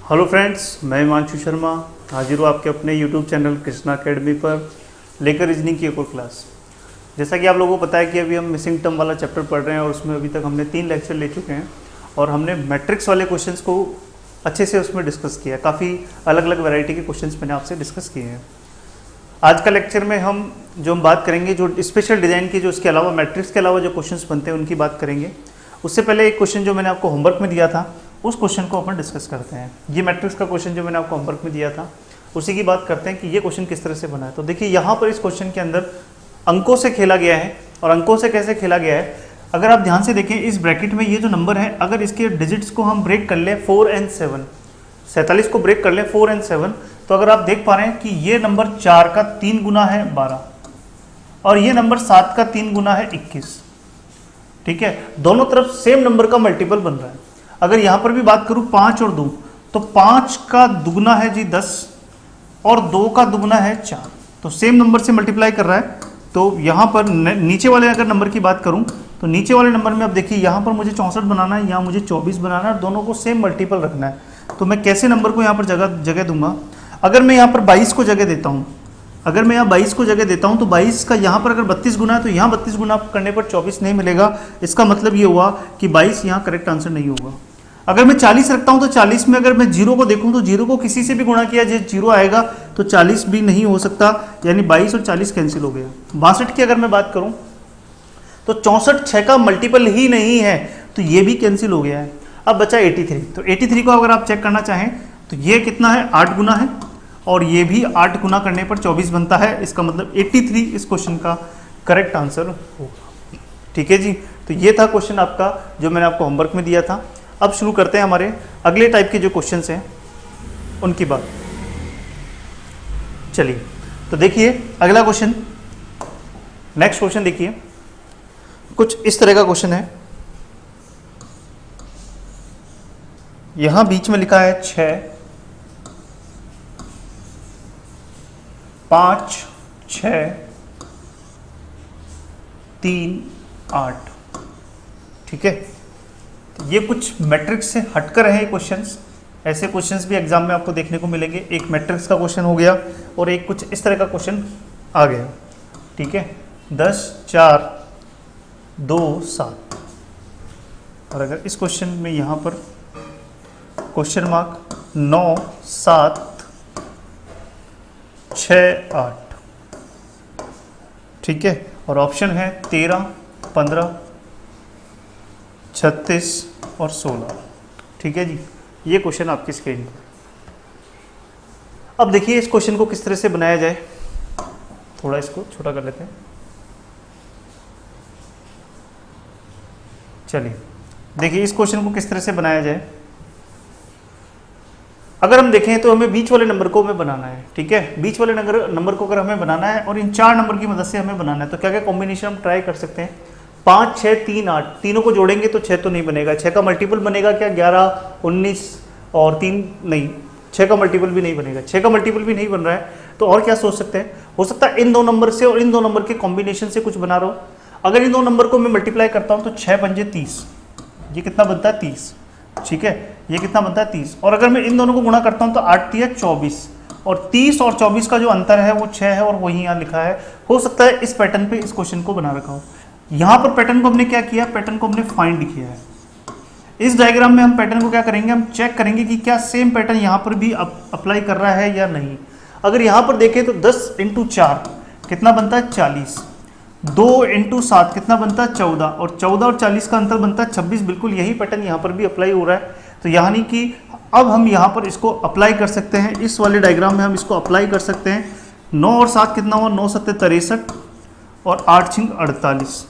Hello friends, मैं हिमांशु शर्मा हाजिर हूँ आपके अपने यूट्यूब चैनल कृष्णा अकेडमी पर लेकर रीजनिंग की एक और क्लास। जैसा कि आप लोगों को पता है कि अभी हम मिसिंग टर्म वाला चैप्टर पढ़ रहे हैं और उसमें अभी तक हमने 3 लेक्चर ले चुके हैं और हमने मैट्रिक्स वाले क्वेश्चंस को अच्छे से उसमें डिस्कस किया है। काफ़ी अलग अलग वैरायटी के क्वेश्चंस मैंने आपसे डिस्कस किए हैं। आज का लेक्चर में हम बात करेंगे जो स्पेशल डिज़ाइन की, जो इसके अलावा मैट्रिक्स के अलावा जो क्वेश्चंस बनते हैं उनकी बात करेंगे। उससे पहले एक क्वेश्चन जो मैंने आपको होमवर्क में दिया था उस क्वेश्चन को अपन डिस्कस करते हैं। ये मैट्रिक्स का क्वेश्चन जो मैंने आपको होमवर्क में दिया था उसी की बात करते हैं कि ये क्वेश्चन किस तरह से बना है। तो देखिए यहाँ पर इस क्वेश्चन के अंदर अंकों से खेला गया है। और अंकों से कैसे खेला गया है, अगर आप ध्यान से देखें इस ब्रैकेट में ये जो नंबर है, अगर इसके डिजिट्स को हम ब्रेक कर लें 4 और 7, 47 को ब्रेक कर लें 4 और 7, तो अगर आप देख पा रहे हैं कि ये नंबर 4 का 3 गुना है 12 और ये नंबर 7 का 3 गुना है 21। ठीक है, दोनों तरफ सेम नंबर का मल्टीपल बन रहा है। अगर यहां पर भी बात करूं 5 और 2, तो 5 का दुगना है जी 10 और 2 का दुगना है 4, तो सेम नंबर से मल्टीप्लाई कर रहा है। तो यहां पर नीचे वाले अगर नंबर की बात करूं तो नीचे वाले नंबर में अब देखिए यहां पर मुझे 64 बनाना है, यहां मुझे 24 बनाना है, दोनों को सेम मल्टीपल रखना है। तो मैं कैसे नंबर को यहां पर जगह दूंगा। अगर मैं यहां पर 22 को जगह देता हूं, अगर मैं यहाँ 22 को जगह देता हूँ तो 22 का यहाँ पर अगर 32 गुना है तो यहाँ 32 गुना करने पर 24 नहीं मिलेगा। इसका मतलब ये हुआ कि 22 यहाँ करेक्ट आंसर नहीं होगा। अगर मैं 40 रखता हूँ तो 40 में अगर मैं 0 को देखूँ तो 0 को किसी से भी गुणा किया जो 0 आएगा तो 40 भी नहीं हो सकता, यानी 22 और 40 कैंसिल हो गया। 62 की अगर मैं बात करूँ तो 64 6 का मल्टीपल ही नहीं है, तो ये भी कैंसिल हो गया है। अब बचा 83। तो 83 को अगर आप चेक करना चाहें तो ये कितना है, 8 गुना है और ये भी 8 गुना करने पर 24 बनता है। इसका मतलब 83 इस क्वेश्चन का करेक्ट आंसर होगा। ठीक है जी, तो ये था क्वेश्चन आपका जो मैंने आपको होमवर्क में दिया था। अब शुरू करते हैं हमारे अगले टाइप के जो क्वेश्चंस हैं उनकी बात। चलिए, तो देखिए अगला क्वेश्चन, नेक्स्ट क्वेश्चन देखिए, कुछ इस तरह का क्वेश्चन है। यहां बीच में लिखा है 6 5 6 3 8। ठीक है, ये कुछ मैट्रिक्स से हटकर है क्वेश्चंस। ऐसे क्वेश्चंस भी एग्जाम में आपको देखने को मिलेंगे। एक मैट्रिक्स का क्वेश्चन हो गया और एक कुछ इस तरह का क्वेश्चन आ गया। ठीक है, 10 4 2 7। और अगर इस क्वेश्चन में यहाँ पर क्वेश्चन मार्क 9 7 6 8। ठीक है, और ऑप्शन है 13 15 36 और 16। ठीक है जी, ये क्वेश्चन आपकी स्क्रीन पर। अब देखिए इस क्वेश्चन को किस तरह से बनाया जाए। थोड़ा इसको छोटा कर लेते हैं। चलिए देखिए इस क्वेश्चन को किस तरह से बनाया जाए। अगर हम देखें तो हमें बीच वाले नंबर को हमें बनाना है। ठीक है, बीच वाले नंबर को अगर हमें बनाना है और इन 4 नंबर की मदद से हमें बनाना है, तो क्या क्या कॉम्बिनेशन हम ट्राई कर सकते हैं। 5 6 3 8, तीनों को जोड़ेंगे तो 6 तो नहीं बनेगा। 6 का मल्टीपल बनेगा क्या, 11 19 और 3 नहीं, 6 का मल्टीपल भी नहीं बनेगा। 6 का मल्टीपल भी नहीं बन रहा है तो और क्या सोच सकते हैं, हो सकता है इन 2 नंबर से और इन 2 नंबर के कॉम्बिनेशन से कुछ बना रहा हूँ। अगर इन 2 नंबर को मैं मल्टीप्लाई करता हूँ तो 6 पंजे 30, ये कितना बनता है 30। ठीक है, ये कितना बनता है 30। और अगर मैं इन दोनों को गुणा करता हूँ तो 8 3 24, और 30 और 24 का जो अंतर है वो 6 है और वही यहाँ लिखा है। हो सकता है इस पैटर्न पे इस क्वेश्चन को बना रखा हो। यहाँ पर पैटर्न को हमने क्या किया, पैटर्न को हमने फाइंड किया है। इस डायग्राम में हम पैटर्न को क्या करेंगे, हम चेक करेंगे कि क्या सेम पैटर्न यहाँ पर भी अप्लाई कर रहा है या नहीं। अगर यहाँ पर देखें तो 10 × 4 कितना बनता है 40, 2 × 7 कितना बनता है 14, और 14 और 40 का अंतर बनता है 26। बिल्कुल यही पैटर्न यहाँ पर भी अप्लाई हो रहा है। तो यानी कि अब हम यहाँ पर इसको अप्लाई कर सकते हैं, इस वाले डायग्राम में हम इसको अप्लाई कर सकते हैं। 9 और 7 कितना हुआ, 9 7 63 और 8 6 48,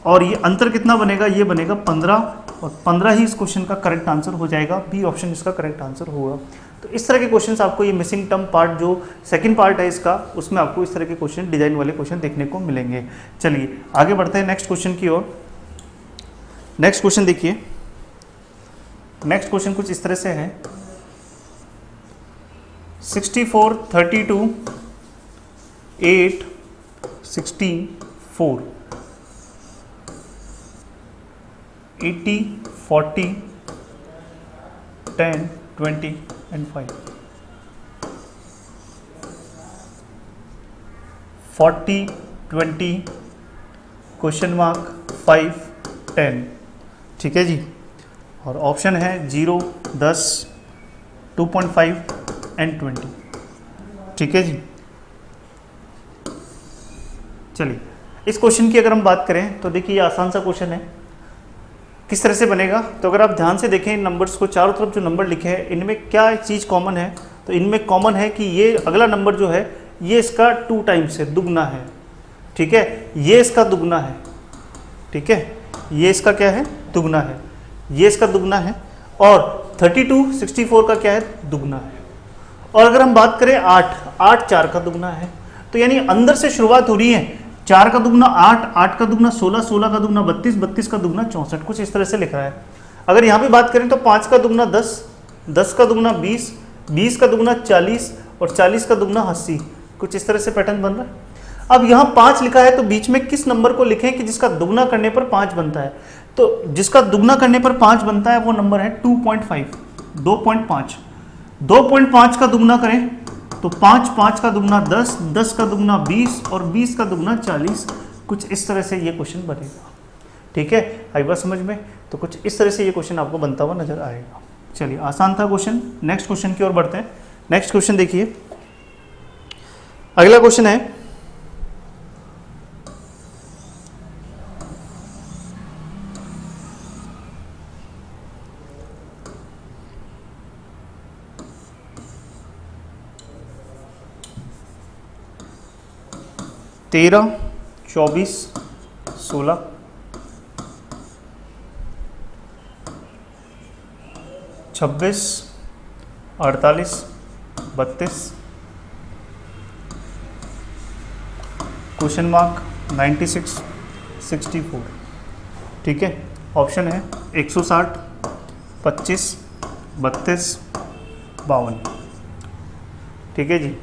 और ये अंतर कितना बनेगा, ये बनेगा 15, और 15 ही इस क्वेश्चन का करेक्ट आंसर हो जाएगा। बी ऑप्शन इसका करेक्ट आंसर होगा। तो इस तरह के क्वेश्चंस आपको ये मिसिंग टर्म पार्ट जो सेकंड पार्ट है इसका, उसमें आपको इस तरह के क्वेश्चन, डिजाइन वाले क्वेश्चन देखने को मिलेंगे। चलिए आगे बढ़ते हैं नेक्स्ट क्वेश्चन की ओर। नेक्स्ट क्वेश्चन देखिए, नेक्स्ट क्वेश्चन कुछ इस तरह से है। 64 32 8 16 4, 80 40 10 20 एंड 5, 40 20 क्वेश्चन मार्क 5 10। ठीक है जी। और ऑप्शन है 0 10 2.5 एंड 20। ठीक है जी। चलिए इस क्वेश्चन की अगर हम बात करें तो देखिए ये आसान सा क्वेश्चन है। किस तरह से बनेगा, तो अगर आप ध्यान से देखें इन नंबर्स को, चारों तरफ जो नंबर लिखे हैं इनमें क्या चीज़ कॉमन है, तो इनमें कॉमन है कि ये अगला नंबर जो है ये इसका 2 टाइम्स है, दुगना है। ठीक है, ये इसका दुगना है। ठीक है, ये इसका क्या है, दुगना है, ये इसका दुगना है, और 32 64 का क्या है, दुगना है। और अगर हम बात करें 8 4 का दुगना है, तो यानी अंदर से शुरुआत हो रही है, 4 का दुगना 8, 8 का दुगना 16, 16 का दुगना 32, 32 का दुगना 64, कुछ इस तरह से लिख रहा है। अगर यहाँ पे बात करें तो 5 का दुगना 10, 10 का दुगना 20, 20 का दुगना 40 और 40 का दुगना 80, कुछ इस तरह से पैटर्न बन रहा है। अब यहाँ 5 लिखा है तो बीच में किस नंबर को लिखें कि जिसका दुगना करने पर 5 बनता है, तो जिसका दुगना करने पर 5 बनता है वो नंबर है 2.5, 2.5। 2.5 का दुगना करें तो 5, 5 का दुगना 10, 10 का दुगना 20 और 20 का दुगना 40, कुछ इस तरह से ये क्वेश्चन बनेगा। ठीक है, आई बात समझ में, तो कुछ इस तरह से ये क्वेश्चन आपको बनता हुआ नजर आएगा। चलिए आसान था क्वेश्चन, नेक्स्ट क्वेश्चन की ओर बढ़ते हैं। नेक्स्ट क्वेश्चन देखिए, अगला क्वेश्चन है तेरह 24 16 26 48 32 क्वेश्चन मार्क 96 64। ठीक है, ऑप्शन है 160 25 32 52। ठीक है जी।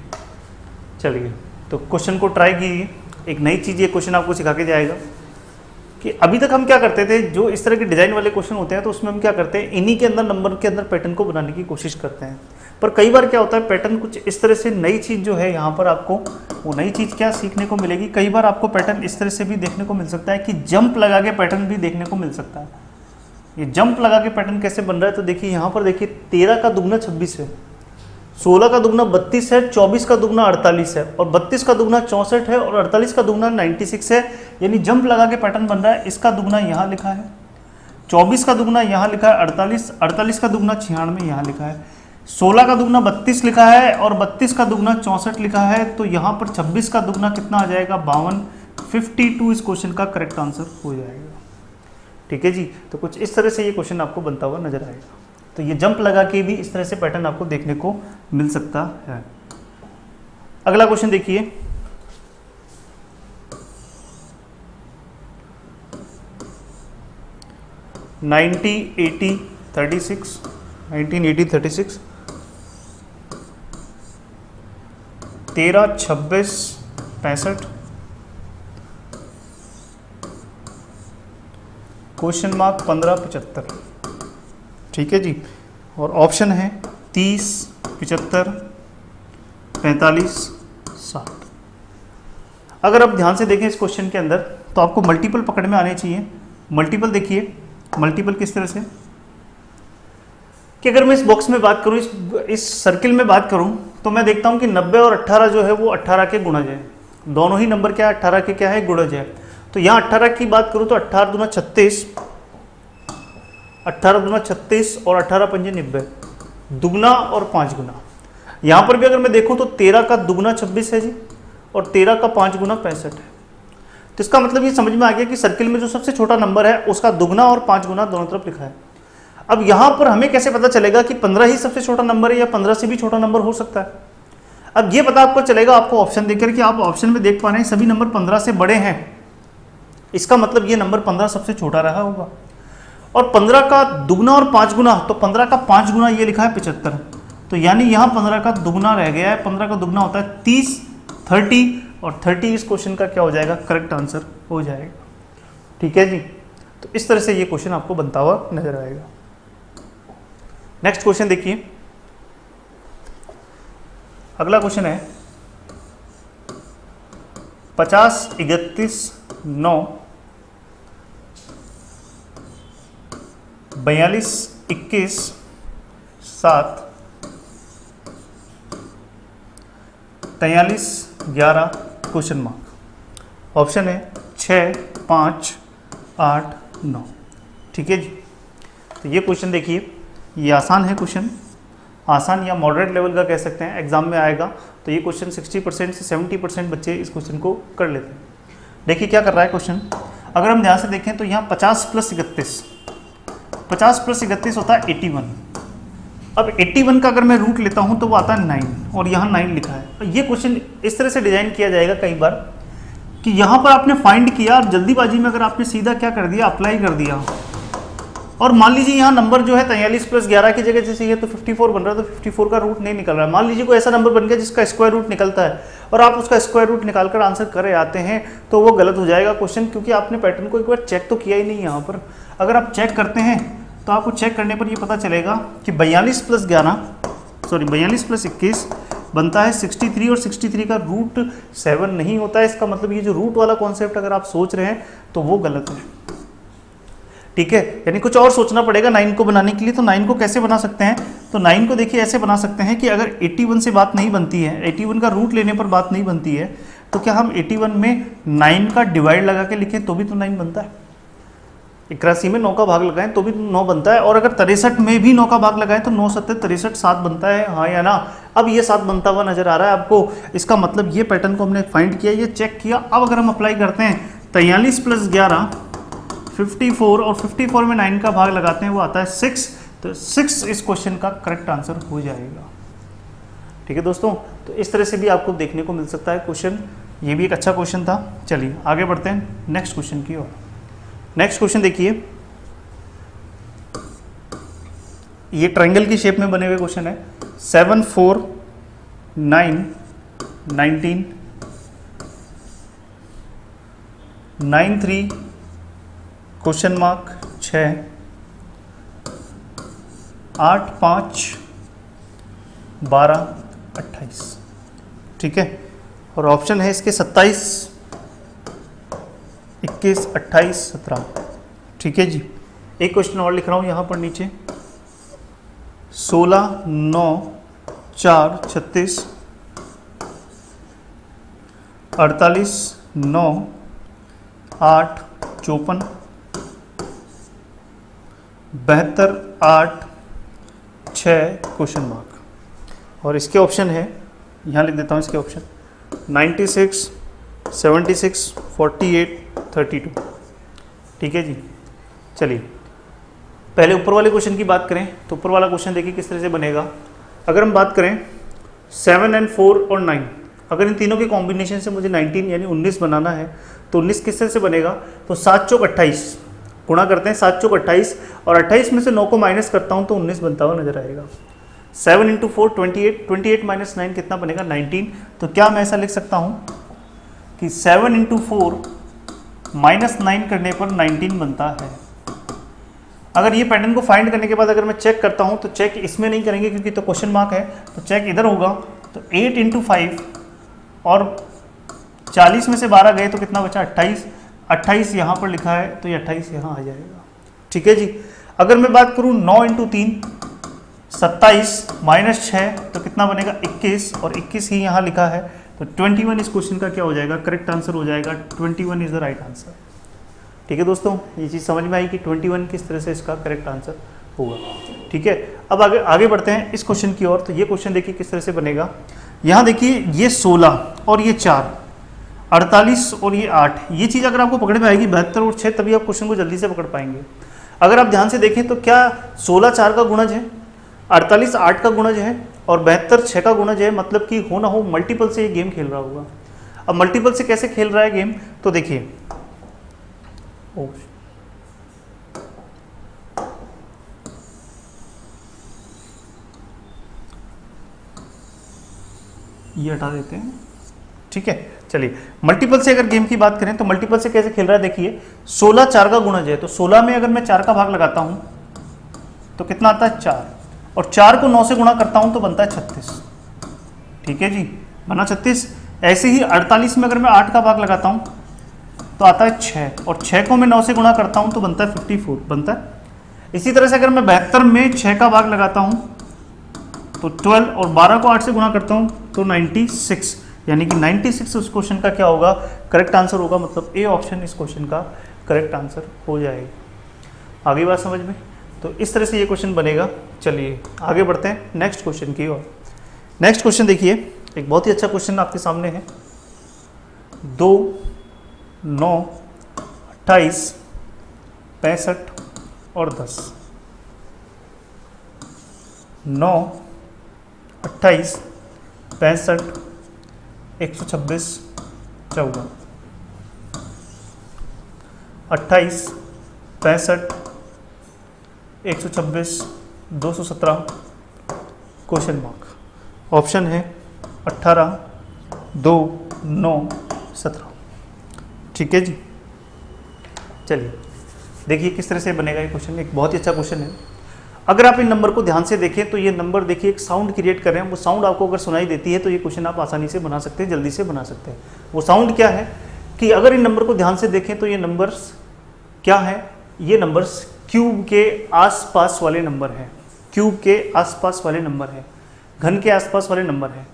चलिए तो क्वेश्चन को ट्राई कीजिए। एक नई चीज़ ये क्वेश्चन आपको सिखा के जाएगा कि अभी तक हम क्या करते थे, जो इस तरह के डिज़ाइन वाले क्वेश्चन होते हैं तो उसमें हम क्या करते हैं, इन्हीं के अंदर नंबर के अंदर पैटर्न को बनाने की कोशिश करते हैं। पर कई बार क्या होता है, पैटर्न कुछ इस तरह से, नई चीज़ जो है यहाँ पर आपको वो नई चीज़ क्या सीखने को मिलेगी, कई बार आपको पैटर्न इस तरह से भी देखने को मिल सकता है कि जंप लगा के पैटर्न भी देखने को मिल सकता है। ये जंप लगा के पैटर्न कैसे बन रहा है, तो देखिए यहाँ पर देखिए 13 का दुगना 26 है, 16 का दुगना 32 है, 24 का दुगना 48 है और 32 का दुगना 64 है और 48 का दुगना 96 है। यानी जंप लगा के पैटर्न बन रहा है। इसका दुगना यहाँ लिखा है, 24 का दुगना यहाँ लिखा है 48, 48 का दुगना 96 यहाँ लिखा है, 16 का दुगना 32 लिखा है और 32 का दुगना 64 लिखा है। तो यहाँ पर 26 का दुगना कितना आ जाएगा, 52, 52 इस क्वेश्चन का करेक्ट आंसर हो जाएगा। ठीक है जी। तो कुछ इस तरह से ये क्वेश्चन आपको बनता हुआ नजर आएगा। तो ये जंप लगा के भी इस तरह से पैटर्न आपको देखने को मिल सकता है। अगला क्वेश्चन देखिए, नाइनटी 80 36 1980 36 13 26 65 क्वेश्चन मार्क 15 75। ठीक है जी। और ऑप्शन है 30 75 45 60। अगर आप ध्यान से देखें इस क्वेश्चन के अंदर तो आपको मल्टीपल पकड़ में आने चाहिए। मल्टीपल देखिए, मल्टीपल किस तरह से कि अगर मैं इस बॉक्स में बात करूं, इस सर्किल में बात करूं, तो मैं देखता हूं कि 90 और 18 जो है वो 18 के गुणज है। दोनों ही नंबर क्या है, 18 के क्या है, गुणज है। तो यहाँ 18 की बात करूं तो 18 दूना 36, 18 दूना 36 और 18 पंजे 90, दुगना और 5 गुना। यहाँ पर भी अगर मैं देखूं तो 13 का दुगना 26 है जी और 13 का 5 गुना 65 है। तो इसका मतलब ये समझ में आ गया कि सर्किल में जो सबसे छोटा नंबर है उसका दुगना और 5 गुना दोनों तरफ लिखा है। अब यहाँ पर हमें कैसे पता चलेगा कि 15 ही सबसे छोटा नंबर है या 15 से भी छोटा नंबर हो सकता है। अब ये पता आपको चलेगा आपको ऑप्शन देखकर कि आप ऑप्शन में देख पा रहे हैं सभी नंबर 15 से बड़े हैं, इसका मतलब ये नंबर 15 सबसे छोटा रहा होगा। और 15 का दुगना और 5 गुना, तो 15 का 5 गुना ये लिखा है 75, तो यानी यहाँ 15 का दुगना रह गया है। 15 का दुगना होता है 30, 30 और 30 इस क्वेश्चन का क्या हो जाएगा, करेक्ट आंसर हो जाएगा। ठीक है जी। तो इस तरह से ये क्वेश्चन आपको बनता हुआ नजर आएगा। नेक्स्ट क्वेश्चन देखिए, अगला क्वेश्चन है 50 31 9 42 21 7 43 11 क्वेश्चन मार्क। ऑप्शन है 6 5 8 9। ठीक है जी। तो ये क्वेश्चन देखिए, ये आसान है क्वेश्चन, आसान या मॉडरेट लेवल का कह सकते हैं, एग्जाम में आएगा तो ये क्वेश्चन 60% से 70% बच्चे इस क्वेश्चन को कर लेते हैं। देखिए क्या कर रहा है क्वेश्चन, अगर हम ध्यान से देखें तो यहाँ 50 + 31, 50 + 31 होता है 81। अब 81 का अगर मैं रूट लेता हूँ तो वो आता है 9 और यहाँ 9 लिखा है। ये क्वेश्चन इस तरह से डिजाइन किया जाएगा कई बार कि यहाँ पर आपने फाइंड किया और जल्दीबाजी में अगर आपने सीधा क्या कर दिया, अप्लाई कर दिया, और मान लीजिए यहाँ नंबर जो है 43 + 11 की जगह जैसे ये तो 54 बन रहा है, तो 54 का रूट नहीं निकल रहा है। मान लीजिए कोई ऐसा नंबर बन गया जिसका स्क्वायर रूट निकलता है और आप उसका स्क्वायर रूट निकालकर आंसर करे आते हैं, तो वो गलत हो जाएगा क्वेश्चन, क्योंकि आपने पैटर्न को एक बार चेक तो किया ही नहीं। यहाँ पर अगर आप चेक करते हैं तो आपको चेक करने पर ये पता चलेगा कि 42 + 21 बनता है 63 और 63 का रूट 7 नहीं होता है। इसका मतलब ये जो रूट वाला कॉन्सेप्ट अगर आप सोच रहे हैं तो वो गलत है। ठीक है, यानी कुछ और सोचना पड़ेगा 9 को बनाने के लिए। तो 9 को कैसे बना सकते हैं, तो 9 को देखिए ऐसे बना सकते हैं कि अगर 81 से बात नहीं बनती है, 81 का रूट लेने पर बात नहीं बनती है, तो क्या हम 81 में 9 का डिवाइड लगा के लिखें तो भी तो 9 बनता है। 81 में 9 का भाग लगाएं तो भी 9 बनता है, और अगर 63 में भी 9 का भाग लगाएं तो 9 7 63 7 बनता है, हाँ या ना। अब ये 7 बनता हुआ नजर आ रहा है आपको, इसका मतलब ये पैटर्न को हमने फाइंड किया, ये चेक किया। अब अगर हम अप्लाई करते हैं 43 + 11 54 और 54 में 9 का भाग लगाते हैं वो आता है 6, तो 6 इस क्वेश्चन का करेक्ट आंसर हो जाएगा। ठीक है दोस्तों, तो इस तरह से भी आपको देखने को मिल सकता है क्वेश्चन, ये भी एक अच्छा क्वेश्चन था। चलिए आगे बढ़ते हैं नेक्स्ट क्वेश्चन की ओर। नेक्स्ट क्वेश्चन देखिए, ये ट्रायंगल की शेप में बने हुए क्वेश्चन है। 7 4 9 19 9 3 क्वेश्चन मार्क 6 8 5 12 28। ठीक है, और ऑप्शन है इसके 27 21 28 17। ठीक है जी, एक क्वेश्चन और लिख रहा हूँ यहाँ पर नीचे, 16 9 4 36 48 9 8 54 72 8 6 क्वेश्चन मार्क। और इसके ऑप्शन है, यहाँ लिख देता हूँ इसके ऑप्शन 96 76 48 32। ठीक है जी। चलिए पहले ऊपर वाले क्वेश्चन की बात करें तो ऊपर वाला क्वेश्चन देखिए किस तरह से बनेगा। अगर हम बात करें 7 और 4 और 9, अगर इन तीनों के कॉम्बिनेशन से मुझे 19 यानी 19 बनाना है तो 19 किस तरह से बनेगा, तो 7 चौक 28 गुणा करते हैं, 7 चौक 28 और 28 में से 9 को माइनस करता हूं तो 19 बनता हुआ नजर आएगा। 7 × 4 28, 28 - 9 कितना बनेगा 19। तो क्या मैं ऐसा लिख सकता हूं कि 7 × 4 -9 करने पर 19 बनता है। अगर ये पैटर्न को फाइंड करने के बाद अगर मैं चेक करता हूं तो चेक इसमें नहीं करेंगे क्योंकि तो क्वेश्चन मार्क है, तो चेक इधर होगा। तो 8 × 5 और 40 में से 12 गए तो कितना बचा 28, 28 यहाँ पर लिखा है तो ये 28 यहाँ आ जाएगा। ठीक है जी। अगर मैं बात करूँ 9 × 3 27 -6 तो कितना बनेगा 21 और 21 ही यहाँ लिखा है, तो 21 इस क्वेश्चन का क्या हो जाएगा, करेक्ट आंसर हो जाएगा। 21 इज द राइट आंसर। ठीक है दोस्तों, ये चीज़ समझ में आई कि 21 किस तरह से इसका करेक्ट आंसर होगा। ठीक है, अब आगे बढ़ते हैं इस क्वेश्चन की ओर। तो ये क्वेश्चन देखिए किस तरह से बनेगा। यहाँ देखिए ये 16 और ये 4, 48 और ये 8, ये चीज़ अगर आपको पकड़ में आएगी 72 और 6, तभी आप क्वेश्चन को जल्दी से पकड़ पाएंगे। अगर आप ध्यान से देखें तो क्या 16 4 का गुणज है, 48 8 का गुणज है और 72 6 का गुणज है, मतलब कि हो ना हो मल्टीपल से ये गेम खेल रहा होगा। अब मल्टीपल से कैसे खेल रहा है गेम, तो देखिए ये हटा देते हैं। ठीक है, चलिए मल्टीपल से अगर गेम की बात करें तो मल्टीपल से कैसे खेल रहा है, देखिए 16 4 का गुणज है, तो 16 में अगर मैं 4 का भाग लगाता हूं तो कितना आता है 4, और 4 को 9 से गुणा करता हूं तो बनता है 36। ठीक है जी, बना 36। ऐसे ही 48 में अगर मैं 8 का भाग लगाता हूँ तो आता है 6, और 6 को मैं 9 से गुणा करता हूँ तो बनता है 54 बनता है। इसी तरह से अगर मैं 72 में 6 का भाग लगाता हूँ तो 12, और 12 को 8 से गुणा करता हूँ तो 96, यानी कि 96 उस क्वेश्चन का क्या होगा, करेक्ट आंसर होगा। मतलब ए ऑप्शन इस क्वेश्चन का करेक्ट आंसर हो जाएगा। आगे बात समझ में? तो इस तरह से ये क्वेश्चन बनेगा। चलिए आगे बढ़ते हैं नेक्स्ट क्वेश्चन की ओर। नेक्स्ट क्वेश्चन देखिए, एक बहुत ही अच्छा क्वेश्चन आपके सामने है। 2, 9, 28, 65 और 10। 9, 28, 65, 126, 14, 28, 65, 126, 217, क्वेश्चन मार्क। ऑप्शन है 18, 2, 9, 17। ठीक है जी। चलिए देखिए किस तरह से बनेगा ये क्वेश्चन। एक बहुत ही अच्छा क्वेश्चन है। अगर आप इन नंबर को ध्यान से देखें तो ये नंबर देखिए एक साउंड क्रिएट कर रहे हैं। वो साउंड आपको अगर सुनाई देती है तो ये क्वेश्चन आप आसानी से बना सकते हैं, जल्दी से बना सकते हैं। वो साउंड क्या है कि अगर इन नंबर को ध्यान से देखें तो ये नंबर्स क्या है, ये नंबर्स क्यूब के आसपास वाले नंबर हैं। क्यूब के आसपास वाले नंबर हैं, घन के आसपास वाले नंबर हैं।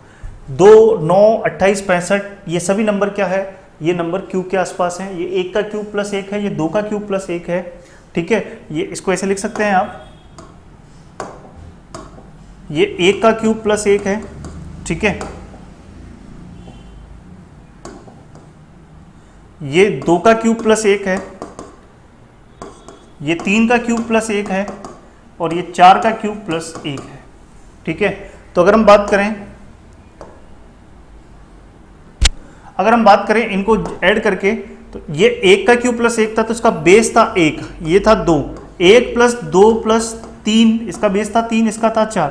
2, 9, 28, 65 ये सभी नंबर क्या है, ये नंबर क्यूब के आसपास हैं। ये 1 का क्यूब प्लस 1 है, ये 2 का क्यूब प्लस 1 है। ठीक है, ये इसको ऐसे लिख सकते हैं आप, ये 1 का क्यूब प्लस 1 है। ठीक है, ये 2 का क्यूब प्लस 1 है, ये 3 का क्यूब प्लस 1 है, और ये 4 का क्यूब प्लस 1 है। ठीक है, तो अगर हम बात करें इनको ऐड करके, तो ये 1 का क्यूब प्लस 1 था तो इसका बेस था 1, ये था 2, 1 प्लस 2 प्लस 3, इसका बेस था 3, इसका था 4,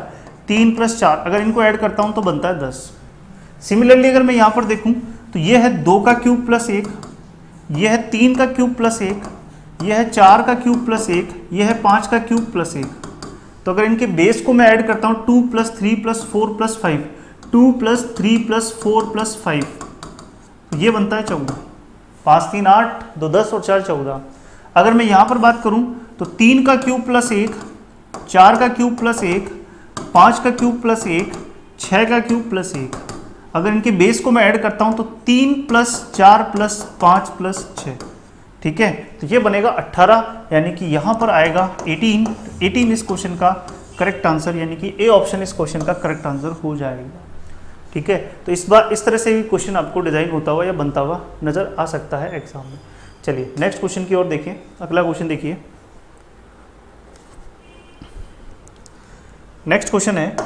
3 प्लस 4, अगर इनको ऐड करता हूं तो बनता है 10। सिमिलरली अगर मैं यहां पर देखूं तो ये है 2 का क्यूब प्लस 1, ये है 3 का क्यूब प्लस 1, ये है 4 का क्यूब प्लस 1, ये है 5 का क्यूब प्लस 1। तो अगर इनके बेस को मैं ऐड करता हूँ 2 plus 3 plus 4 plus 5, 2 plus 3 plus 4 plus 5, तो ये बनता है 14। 5, 3, 8, 2, 10 और 4, 14। अगर मैं यहाँ पर बात करूँ तो 3 का क्यूब प्लस 1, 4 का क्यूब प्लस 1, 5 का क्यूब प्लस 1, 6 का क्यूब प्लस 1। अगर इनके बेस को मैं ऐड करता हूँ तो 3 प्लस 4 प्लस 5 प्लस 6। ठीक है, तो ये बनेगा 18, यानी कि यहाँ पर आएगा 18। 18 इस क्वेश्चन का करेक्ट आंसर, यानी कि ए ऑप्शन इस क्वेश्चन का करेक्ट आंसर हो जाएगा। ठीक है, तो इस बार इस तरह से भी क्वेश्चन आपको डिजाइन होता हुआ या बनता हुआ नजर आ सकता है एग्जाम में। चलिए नेक्स्ट क्वेश्चन की ओर देखें। अगला क्वेश्चन देखिए। नेक्स्ट क्वेश्चन है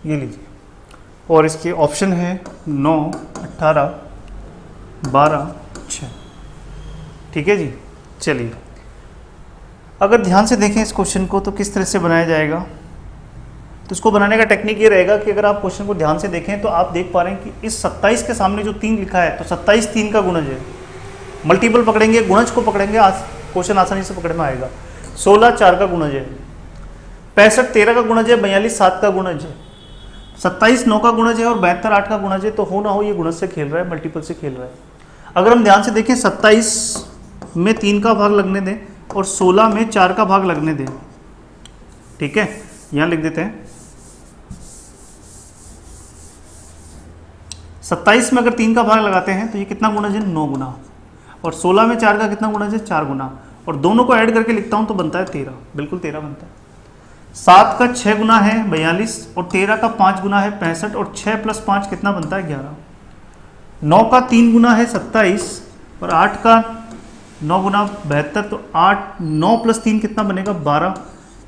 ये लीजिए, और इसके ऑप्शन है 9, 18, 12, 6। ठीक है जी। चलिए अगर ध्यान से देखें इस क्वेश्चन को तो किस तरह से बनाया जाएगा। तो इसको बनाने का टेक्निक ये रहेगा कि अगर आप क्वेश्चन को ध्यान से देखें तो आप देख पा रहे हैं कि इस 27 के सामने जो 3 लिखा है तो 27 3 का गुणज है। मल्टीपल पकड़ेंगे, गुणज को पकड़ेंगे, क्वेश्चन आसानी से पकड़ में आएगा। 16 4 का गुणज है, 65 13 का गुणज है, 42 7 का गुणज है, 27 9 का गुणज है और 72 8 का गुणज है। तो हो ना हो ये गुणज से खेल रहा है, मल्टीपल से खेल रहा है। अगर हम ध्यान से देखें 27 में 3 का भाग लगने दें और 16 में 4 का भाग लगने दें। ठीक है, यहां लिख देते हैं 27 में अगर 3 का भाग लगाते हैं तो ये कितना गुणज है, 9 गुना, और 16 में 4 का कितना गुणज है, 4 गुना, और दोनों को ऐड करके लिखता हूं तो बनता है 13, बिल्कुल 13 बनता है। 7 का 6 गुना है 42, और 13 का 5 गुना है 65, और 6 प्लस 5 कितना बनता है, 11। 9 का 3 गुना है 27, और 8 का 9 गुना 72, तो 8 9 प्लस 3 कितना बनेगा, 12,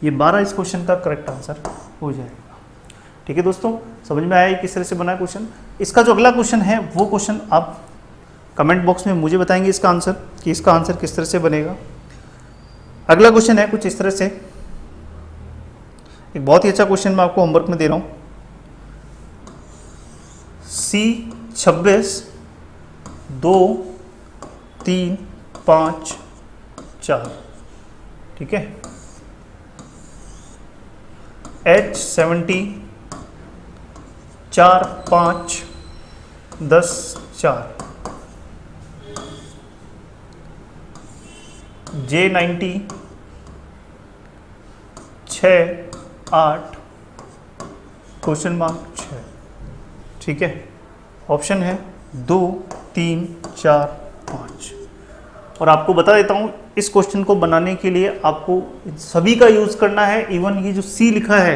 ये 12 इस क्वेश्चन का करेक्ट आंसर हो जाएगा। ठीक है दोस्तों, समझ में आया ये किस तरह से बना है क्वेश्चन। इसका जो अगला क्वेश्चन है वो क्वेश्चन आप कमेंट बॉक्स में मुझे बताएंगे इसका आंसर, कि इसका आंसर किस तरह से बनेगा। अगला क्वेश्चन है कुछ इस तरह से, एक बहुत ही अच्छा क्वेश्चन मैं आपको होमवर्क में दे रहा हूँ। C26 2 3 5 4, ठीक है। H70 4 5 10 4, J90 6 8 क्वेश्चन मार्क 6, ठीक है। ऑप्शन है 2 3 4 5। और आपको बता देता हूँ इस क्वेश्चन को बनाने के लिए आपको सभी का यूज़ करना है। इवन ये जो C लिखा है,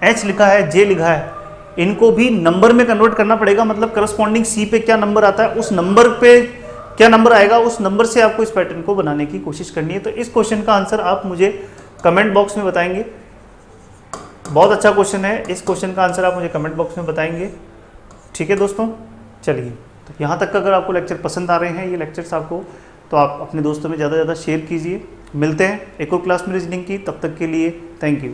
H लिखा है, J लिखा है, इनको भी नंबर में कन्वर्ट करना पड़ेगा। मतलब करस्पॉन्डिंग C पे क्या नंबर आता है, उस नंबर पे क्या नंबर आएगा, उस नंबर से आपको इस पैटर्न को बनाने की कोशिश करनी है। तो इस क्वेश्चन का आंसर आप मुझे कमेंट बॉक्स में बताएंगे। बहुत अच्छा क्वेश्चन है, इस क्वेश्चन का आंसर आप मुझे कमेंट बॉक्स में बताएंगे। ठीक है दोस्तों, चलिए तो यहाँ तक का अगर आपको लेक्चर पसंद आ रहे हैं ये लेक्चर्स आपको, तो आप अपने दोस्तों में ज़्यादा से ज़्यादा शेयर कीजिए। मिलते हैं एक और क्लास में रीजनिंग की, तब तक के लिए थैंक यू।